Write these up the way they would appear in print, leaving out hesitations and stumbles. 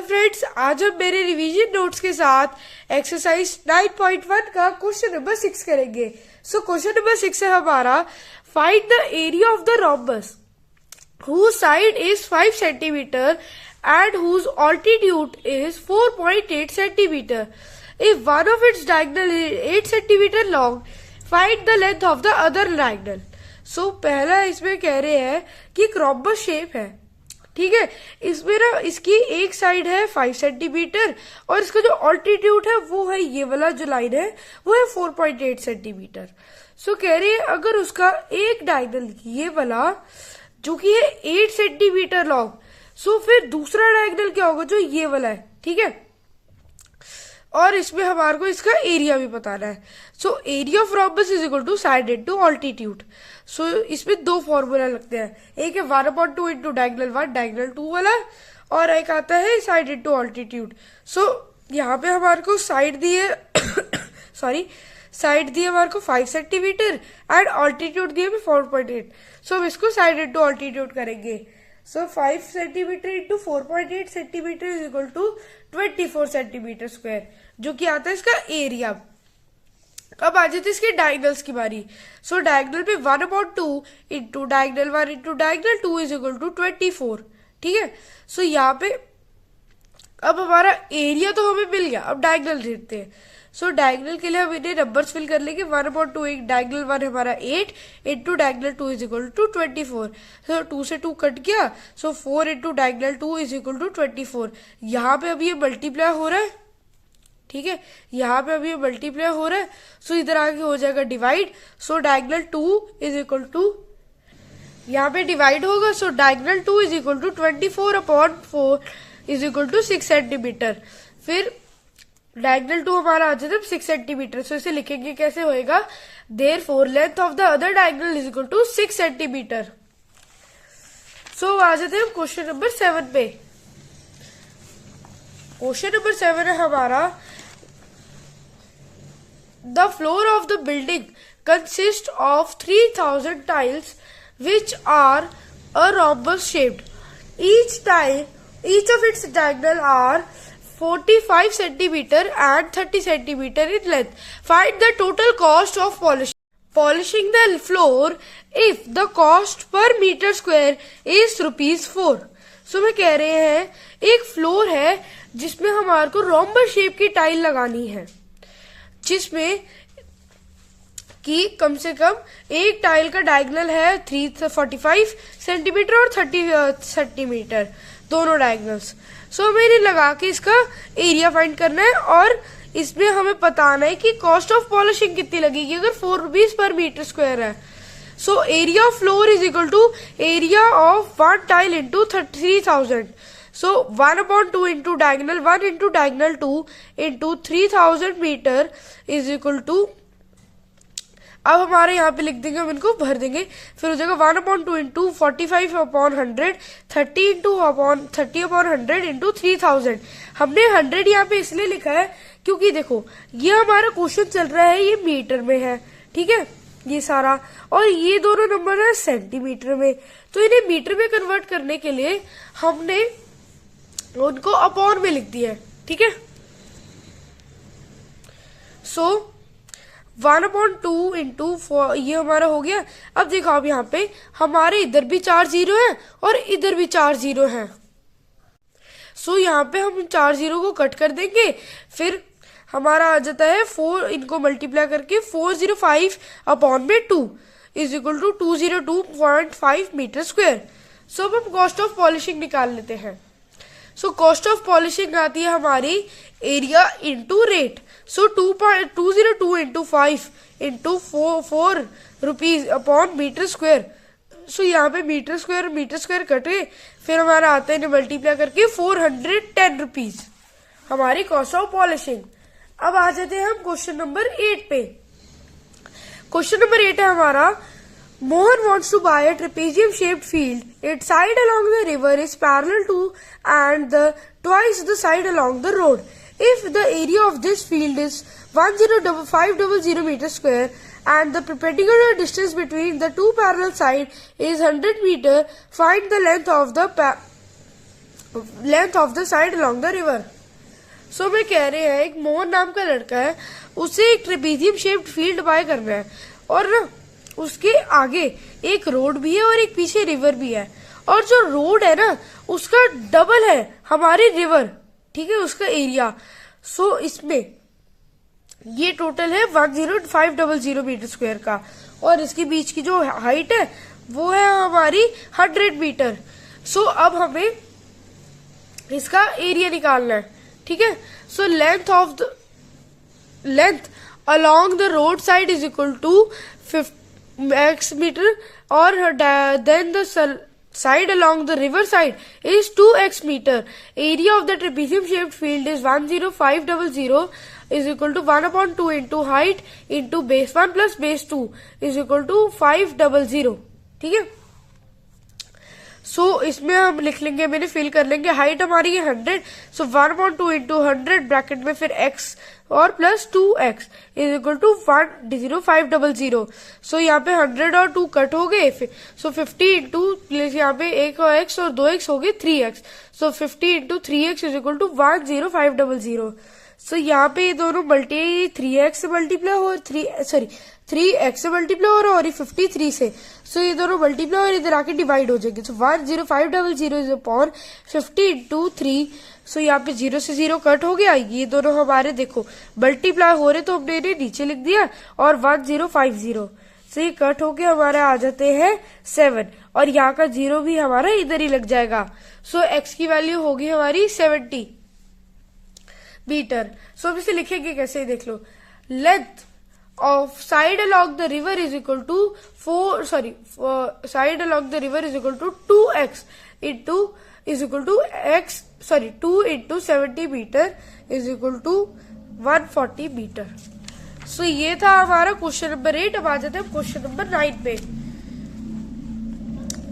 Friends, आज हम मेरे रिवीजन नोट्स के साथ एक्सरसाइज 9.1 का क्वेश्चन नंबर 6 करेंगे। सो क्वेश्चन नंबर 6 है हमारा, find the area of the rhombus whose side is 5 centimeter and whose altitude is 4.8 centimeter. If one of its diagonal is 8 centimeter long, find the length of the other diagonal. So पहला इसमें कह रहे हैं कि एक rhombus shape है, ठीक है। इसमें ना इसकी एक साइड है 5 सेंटीमीटर और इसका जो ऑल्टीट्यूड है वो है, ये वाला जो लाइन है वो है 4.8 सेंटीमीटर। सो कह रहे हैं अगर उसका एक डायगोनल ये वाला जो कि है 8 सेंटीमीटर लॉन्ग, सो फिर दूसरा डायगोनल क्या होगा जो ये वाला है, ठीक है। और इसमें हमारे को इसका एरिया भी बताना है। So area of rhombus is equal to side into altitude. So इसमें दो फॉर्मूला लगते हैं, एक है 1/2 इंटू डायगोनल 1 डायगोनल 2 वाला, और एक आता है साइड इंटू ऑल्टीट्यूड। सो यहाँ पे हमारे को साइड दिए साइड दिए हमारे को 5 सेंटीमीटर एंड ऑल्टीट्यूड दिए 4.8। सो हम इसको साइड इंटू ऑल्टीट्यूड करेंगे। So 5 centimetre into 4.8 centimetre is equal to 24 centimetre square, जो कि आता है इसका एरिया। अब आ जाते इसके डायगोनल्स की बारी। सो डायगोनल पे 1/2 into diagonal 1 into diagonal 2 is equal to 24, ठीक है। सो यहाँ पे अब हमारा एरिया तो हमें मिल गया, अब डायगोनल देखते हैं। सो डायगोनल के लिए हम इन्हें नंबर्स फिल कर लेंगे। 1/2 डायगोनल 1 हमारा 8 into diagonal 2 is equal to 24। So 2 से 2 कट गया, so 4 into diagonal 2 is equal to 24। यहाँ पे अभी ये मल्टीप्लाई हो रहा है, ठीक है, यहाँ पे अभी ये मल्टीप्लाई हो रहा है। सो इधर आगे हो जाएगा divide. So diagonal 2 is equal to, यहाँ पे डिवाइड होगा। So diagonal 2 is equal to 24/4 is equal to 6 centimetre. फिर डायगोनल 2 हमारा आ जाता है 6 सेंटीमीटर। सो इसे लिखेंगे कैसे होएगा, therefore length of the other diagonal is equal to 6 centimetre. So आ जाते हैं क्वेश्चन नंबर 7 पे। क्वेश्चन नंबर 7 है हमारा, the floor of the building consist of 3000 tiles which are a rhombus shaped. Each of its diagonal are 45 centimeter and 30 centimeter in length. Find the total cost of polishing the floor if the cost per meter square is ₹4. सो मैं कह रहे हैं एक floor है जिसमें हमारे को rhombus shape की टाइल लगानी है, जिसमें कि कम से कम एक टाइल का डायगोनल है 345 सेंटीमीटर और 30 सेंटीमीटर दोनों डायगोनल्स। सो हमें इन्हें लगा के इसका एरिया फाइंड करना है, और इसमें हमें बताना है कि कॉस्ट ऑफ पॉलिशिंग कितनी लगेगी अगर ₹4 पर मीटर स्क्वायर है। So area of floor is equal to area of 1 tile into 3000। So 1/2 into diagonal 1 into diagonal 2 into 3000 metre is equal to, अब हमारे यहाँ पे लिख देंगे, हम इनको भर देंगे। फिर हो जाएगा 1/2 इंटू 45/100 30 इंटू 30/100 इंटू 3000। हमने 100 यहाँ पे इसलिए लिखा है क्योंकि देखो ये हमारा क्वेश्चन चल रहा है, ये मीटर में है, ठीक है, ये सारा, और ये दोनों नंबर है सेंटीमीटर में। तो इन्हें मीटर में कन्वर्ट करने के लिए हमने उनको अपॉन में लिख दिया है, ठीक है। सो 1/2 इंटू ये हमारा हो गया। अब देखो अब यहाँ पे हमारे इधर भी 4 जीरो है और इधर भी 4 जीरो है। सो यहाँ पे हम 4 जीरो को कट कर देंगे। फिर हमारा आ जाता है 4, इनको मल्टीप्लाई करके 405/2 is equal to 202.5 metre square. So अब हम कॉस्ट ऑफ पॉलिशिंग निकाल लेते हैं। सो कॉस्ट ऑफ पॉलिशिंग आती है हमारी area into rate. So 202 into 5 into 4 rupees upon metre square. So यहाँ पे मीटर स्क्वायर कटे, फिर हमारा आता है मल्टीप्लाई करके 410 रुपीज हमारी कॉस्ट ऑफ पॉलिशिंग। अब आ जाते हैं हम क्वेश्चन नंबर 8 पे। क्वेश्चन नंबर 8 है हमारा, Mohan wants to buy a trapezium-shaped field. Its side along the river is parallel to and twice the side along the road. If the area of this field is 10500 meter square and the perpendicular distance between the two parallel sides is 100 meter, find the length of the length of the side along the river. So मैं कह रहे हैं एक मोहन नाम का लड़का है, उसे एक ट्रेपेजियम शेप्ड फील्ड बाय करना है और ना उसके आगे एक रोड भी है और एक पीछे रिवर भी है, और जो रोड है ना उसका डबल है हमारी रिवर, ठीक है, उसका एरिया। सो इसमें ये टोटल है 10500 मीटर स्क्वायर का, और इसके बीच की जो हाइट है वो है हमारी 100 मीटर। सो अब हमें इसका एरिया निकालना है, ठीक है। So length along the road side is equal to x metre, और then the side along the river side is 2x meter. Area of the trapezium shaped field is 10500 is equal to 1/2 into height into base 1 plus base 2 is equal to 500. ठीक है। सो इसमें हम लिख लेंगे, मैंने fill कर लेंगे, हाइट हमारी है 100, सो 1/2 into 100 ब्रैकेट में फिर x और plus 2x is equal to 10500। So यहाँ पे 100 और 2 कट हो गए, सो 50 इंटू यहाँ पे 1 और x और 2x हो गए 3x, so 50 into 3x is equal to 10500। So यहाँ पे ये दोनों 3x से मल्टीप्लाई हो 3x से मल्टीप्लाई हो रहा है और ये 53 से, सो ये दोनों मल्टीप्लाई और इधर आके डिवाइड हो जाएंगे। सो 10500 इज अपॉन 50 इंटू 3, सो यहाँ पे 0 से 0 कट हो गया, ये दोनों हमारे देखो मल्टीप्लाई हो रहे तो हमने इन्हें नीचे लिख दिया, और 1050 से ये कट होके हमारे आ जाते हैं 7, और यहाँ का 0 भी हमारा इधर ही लग जाएगा। सो x की वैल्यू होगी हमारी 70 मीटर। सो अब इसे लिखेंगे कैसे, देख लो। Length of side along the river is equal to side along the river is equal to 2x into is equal to 2 into 70 metre is equal to 140 metre. So ये था हमारा क्वेश्चन नंबर 8। अब आ जाते हैं क्वेश्चन नंबर 9 पे।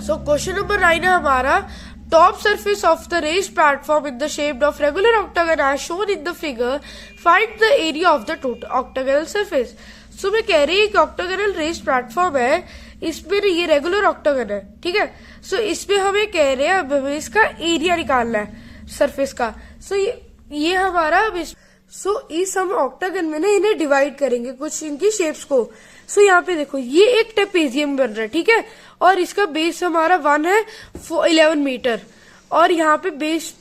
So question number 9 है हमारा, top surface of the raised platform in the shape of regular octagon as shown in the figure, find the area of the total octagonal surface। सो मैं कह रही हूँ कि ऑक्टागोनल रेस्ड प्लेटफॉर्म है, इसमें ये रेगुलर ऑक्टागन है, ठीक है। सो इसमें हमें कह रहे हैं हमें इसका एरिया निकालना है सरफेस का। सो ये हमारा इस हम ऑक्टागन में ना इन्हें डिवाइड करेंगे कुछ इनकी शेप्स को। सो यहाँ पे देखो ये एक ट्रेपेजियम बन रहा है, ठीक है, और इसका बेस हमारा 1 है 11 मीटर, और यहाँ पे बेस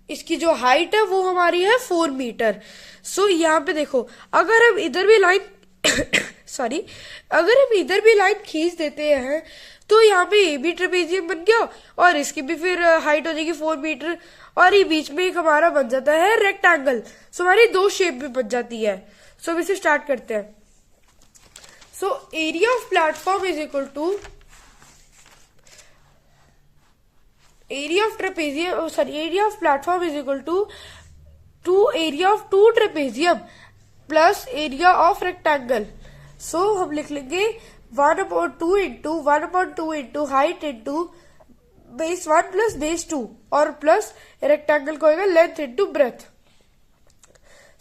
इसकी जो हाइट है वो हमारी है 4 मीटर। सो यहाँ पे देखो अगर हम इधर भी लाइन अगर हम इधर भी लाइन खींच देते हैं तो यहाँ पे ये भी ट्रेपेजियम बन गया, और इसकी भी फिर हाइट हो जाएगी 4 मीटर, और ये बीच में एक हमारा बन जाता है रेक्टेंगल। सो हमारी 2 शेप भी बन जाती है। सो अब इसे स्टार्ट करते हैं। So area of platform is equal to area of platform is equal to area of 2 trapezium plus area of rectangle. So हम लिख लेंगे 1/2 into height into base 1 plus base 2, और प्लस रेक्टेंगल को होगा length into breadth.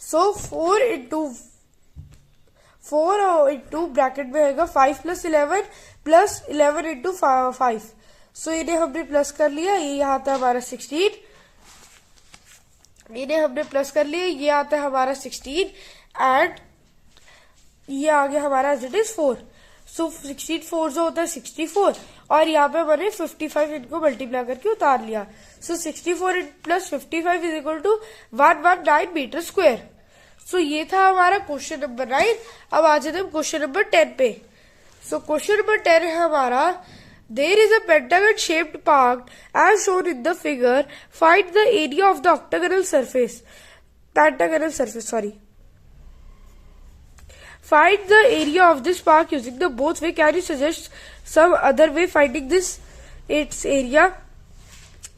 So 4 into bracket में होगा 5 plus 11 into 5। सो इन्हें हमने प्लस कर लिया, ये यहाँ था हमारा 16, इन्हें हमने प्लस कर लिया, ये आता है हमारा 16, एंड ये आ गया हमारा इट इज 4। सो 16 4 जो होता है 64, और यहाँ पे मैंने 55 इनको मल्टीप्लाई करके उतार लिया। So 64 plus 55 is equal to 119 metre square. So ये था हमारा क्वेश्चन नंबर 9। अब आ जाते हैं क्वेश्चन नंबर 10 पे। सो क्वेश्चन नंबर 10 है हमारा, there is a pentagon shaped park as shown in the figure, find the area of the octagonal surface. Find the area of this park using the both way. Can you suggest some other way finding its area?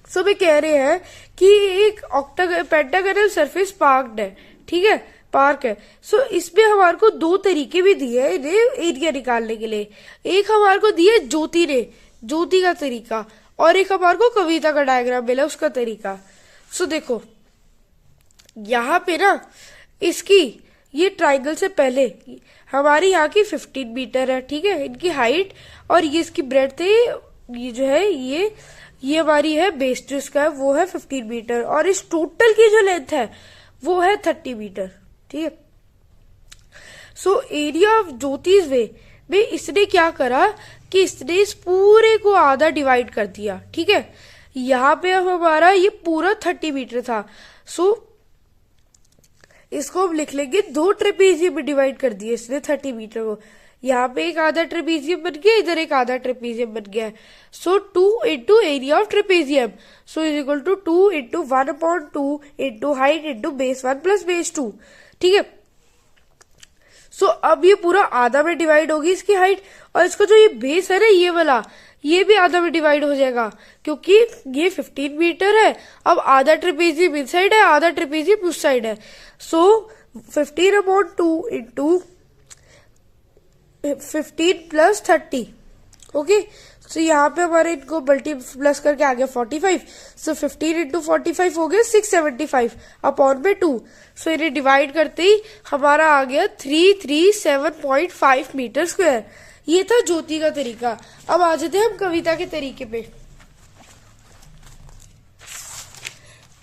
So मैं कह रहे हैं कि एक pentagonal surface park है, ठीक है, park है। सो इसमें हमारे को 2 तरीके भी दिए हैं इन्हें एरिया निकालने के लिए। एक हमारे को दिया ज्योति का तरीका, और एक हमारे को कविता का डायग्राम मिला उसका तरीका। सो देखो यहाँ पे ना इसकी ये ट्राइंगल से पहले हमारी यहाँ की 15 मीटर है, ठीक है, इनकी हाइट, और ये इसकी ब्रेड्थ है, ये जो है ये हमारी है बेस जो इसका है वो है 15 मीटर, और इस टोटल की जो लेंथ है वो है 30 मीटर। ठीक है। सो एरिया ऑफ ज्योतिष वे में इसने क्या करा कि इसने इस पूरे को आधा डिवाइड कर दिया। ठीक है। यहाँ पे अब हमारा ये पूरा 30 मीटर था। सो इसको हम लिख लेंगे, दो ट्रेपेजियम में डिवाइड कर दिया इसने 30 मीटर को। यहाँ पे एक आधा ट्रेपेजियम बन गया, इधर एक आधा ट्रेपेजियम बन गया। So 2 into area of trapezium, so is equal to 2 into 1/2 into height into base 1 plus base 2। ठीक है। सो अब ये पूरा आधा में डिवाइड होगी इसकी हाइट, और इसका जो ये बेस है ना ये वाला, ये भी आधा में डिवाइड हो जाएगा क्योंकि ये 15 मीटर है। अब आधा ट्रेपेजियम इस साइड है, आधा ट्रेपेजियम उस साइड है। सो 15/2 इंटू 15 प्लस 30। ओके। सो यहाँ पे हमारे इनको मल्टी प्लस करके आ गया 45। सो 15 इंटू 45 हो गया 675 अपॉन में 2। सो इन्हें डिवाइड करते ही हमारा आ गया 337.5 मीटर स्क्वायर। ये था ज्योति का तरीका। अब आ जाते हैं हम कविता के तरीके पे।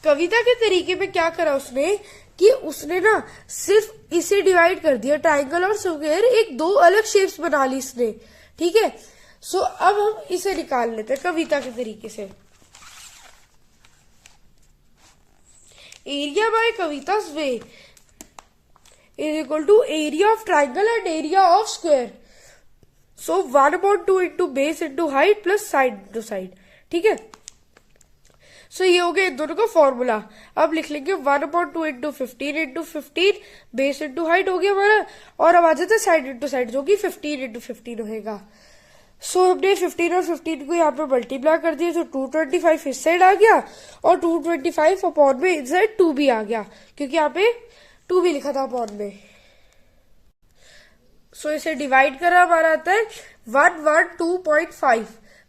कविता के तरीके में क्या करा उसने कि उसने ना सिर्फ इसे डिवाइड कर दिया, ट्राइंगल और स्क्वायर एक दो अलग शेप्स बना ली इसने। ठीक है। सो अब हम इसे निकाल लेते हैं कविता के तरीके से। Area by Kavita's way is equal to area of triangle and area of square. So 1/2 into base into height plus side into side. ठीक है। सो ये हो गया इन दोनों का फॉर्मूला। अब लिख लेंगे 1/2 into 15 into 15 base into height हो गया हमारा, और अब आ जाता है साइड इंटू साइड जो कि 15 इंटू 15 होगा। सो हमने 15 और 15 को यहाँ पे मल्टीप्लाई कर दिया, तो 225 इस साइड आ गया और 225 अपॉन में इस साइड 2 भी आ गया क्योंकि यहाँ पे 2 भी लिखा था अपॉन में। सो इसे डिवाइड करा हमारा आता है 112.5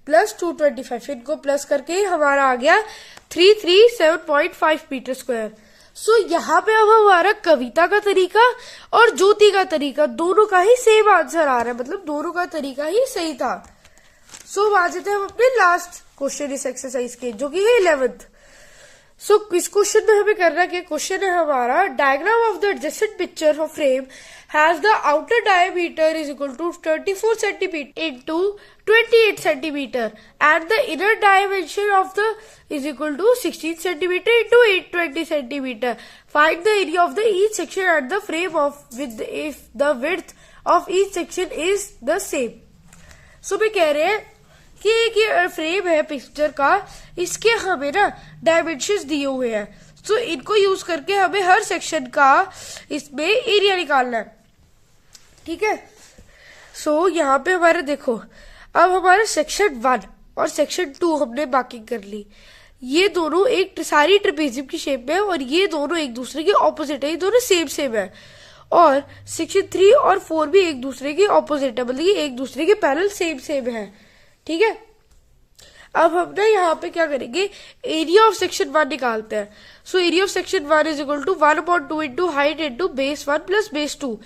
प्लस 225, इनको प्लस करके हमारा आ गया 337.5 मीटर स्क्वायर। सो यहाँ पे अब हमारा कविता का तरीका और ज्योति का तरीका दोनों का ही सेम आंसर आ रहा है, मतलब दोनों का तरीका ही सही था। सो आ जाते हैं हम अपने लास्ट क्वेश्चन इस एक्सरसाइज के, जो कि है 11th। सो इस क्वेश्चन में हमें करना क्या, क्वेश्चन है हमारा diagram of the adjacent picture of frame has the outer diameter is equal to 34 centimetre into 28 centimetre and the inner dimension of the is equal to 16 centimeter into 820 centimeter. Find the area of the each section at the frame of with if the width of each section is the same. So we कह रहे हैं कि एक ये frame है picture का, इसके हमें ना डायमेंशंस दिए हुए हैं। सो इनको यूज करके हमें हर सेक्शन का इसमें एरिया निकालना है। ठीक है। सो यहाँ पे हमारे देखो, अब हमारा सेक्शन 1 और सेक्शन 2 हमने मार्किंग कर ली। ये दोनों एक सारी ट्रेपेजियम की शेप में है और ये दोनों एक दूसरे के ऑपोजिट है, ये दोनों सेम सेम है। और सेक्शन 3 और 4 भी एक दूसरे के ऑपोजिट है, मतलब ये एक दूसरे के पैरेलल सेम सेम है। ठीक है। अब हम ना यहाँ पे क्या करेंगे, एरिया ऑफ सेक्शन 1 निकालते हैं। So area of section 1 is equal to 1/2 into height into base 1 plus base 2।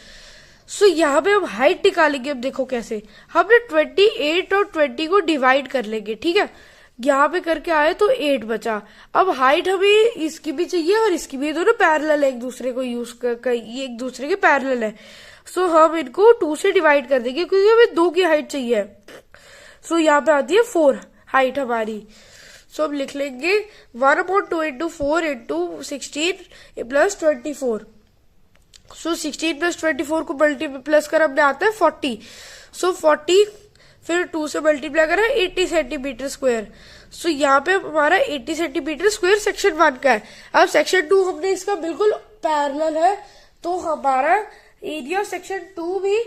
So यहाँ पे हम हाइट निकालेंगे। अब देखो कैसे, हमने 28 और 20 को डिवाइड कर लेंगे। ठीक है। यहाँ पे करके आए तो 8 बचा। अब हाइट हमें इसकी भी चाहिए और इसकी भी, दोनों पैरेलल है एक दूसरे को यूज कर, ये एक दूसरे के पैरेलल है। सो हम इनको 2 से डिवाइड कर देंगे क्योंकि हमें 2 की हाइट चाहिए। सो यहाँ पे आती है 4 हाइट हमारी। सो हम लिख लेंगे 1/2 इंटू 4 इंटू 16 प्लस 24। सो 16 प्लस 24 को मल्टी प्लस कर हमने आता है 40। सो 40 फिर 2 से मल्टीप्लाई करा 80 सेंटीमीटर स्क्वायर। सो यहाँ पे हमारा 80 सेंटीमीटर स्क्वायर सेक्शन 1 का है। अब सेक्शन 2 हमने इसका बिल्कुल पैरेलल है, तो हमारा एरिया ऑफ सेक्शन 2 भी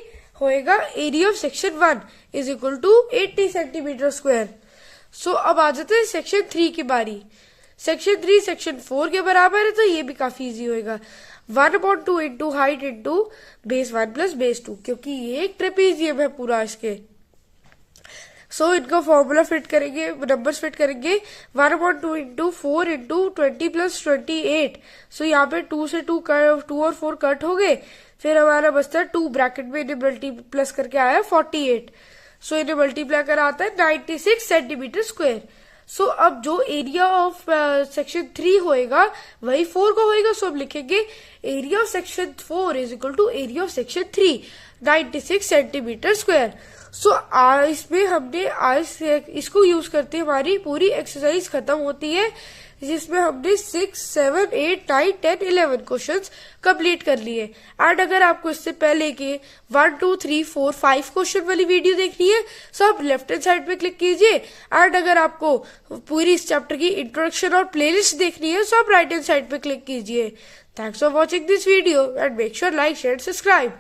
होएगा area of section 1 is equal to 80 centimetre square. So अब आ जाते हैं सेक्शन 3 की बारी। सेक्शन 3 सेक्शन 4 के बराबर है, तो ये भी काफी इजी होएगा। 1/2 into height into base 1 plus base 2, क्योंकि ये एक ट्रेपेजियम है पूरा इसके। सो इनका फॉर्मूला फिट करेंगे, नंबर्स फिट करेंगे। 1/2 इंटू 4 इंटू 20 प्लस 28। सो यहाँ पे 2 से 2 और 4 कट हो गए। फिर हमारा बचता है 2 ब्रैकेट में, इन्हें मल्टी प्लस करके आया 48। सो इन्हें मल्टीप्लाई करा आता है 96 सेंटीमीटर स्क्वायर। सो अब जो एरिया ऑफ सेक्शन 3 होएगा वही 4 का होएगा. सो अब लिखेंगे area of section 4 is equal to area of section 3 96 centimetre square. So इसमें हमने आज इसको यूज करते हमारी पूरी एक्सरसाइज खत्म होती है, जिसमें हमने 6, 7, 8, 9, 10, 11 क्वेश्चंस कंप्लीट कर लिए. एंड अगर आपको इससे पहले के 1, 2, 3, 4, 5 क्वेश्चन वाली वीडियो देखनी है तो आप लेफ्ट हैंड साइड पे क्लिक कीजिए. एंड अगर आपको पूरी इस चैप्टर की इंट्रोडक्शन और प्लेलिस्ट देखनी है तो आप राइट हैंड साइड पे क्लिक कीजिए. Thanks for watching this video and make sure like, share, subscribe.